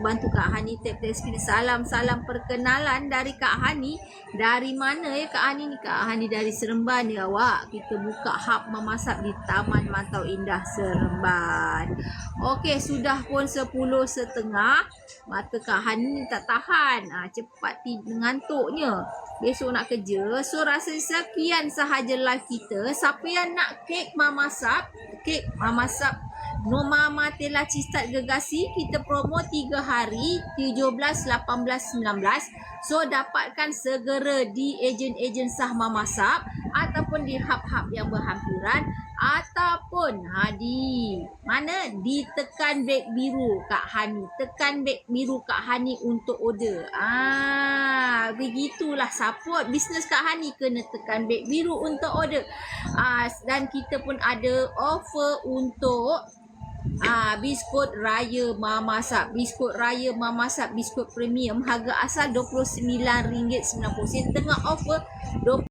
bantu Kak Hani tap screen. Salam perkenalan dari Kak Hani. Dari mana ya Kak Hani ni? Kak Hani dari Seremban ya awak. Kita buka hub memasak di Taman Mantau Indah Seremban. Okey, sudah pun 10.30. Mata Kak Hani ni tak tahan. Cepat ngantuknya. Besok nak kerja. So rasa sekian sahaja live kita. Siapa yang nak kek mamasak No Mama Tela Cistat Gegasi, kita promo 3 hari 17, 18, 19. So dapatkan segera di ejen-ejen sah mamasak ataupun di hub-hub yang berhampiran ataupun di mana, di tekan beg biru Kak Hani. Tekan beg biru Kak Hani untuk order. Begitulah support bisnes Kak Hani, kena tekan beg biru untuk order. Dan kita pun ada offer untuk biskut raya mamasak. Biskut raya mamasak, biskut premium, harga asal RM29.90. Tengah offer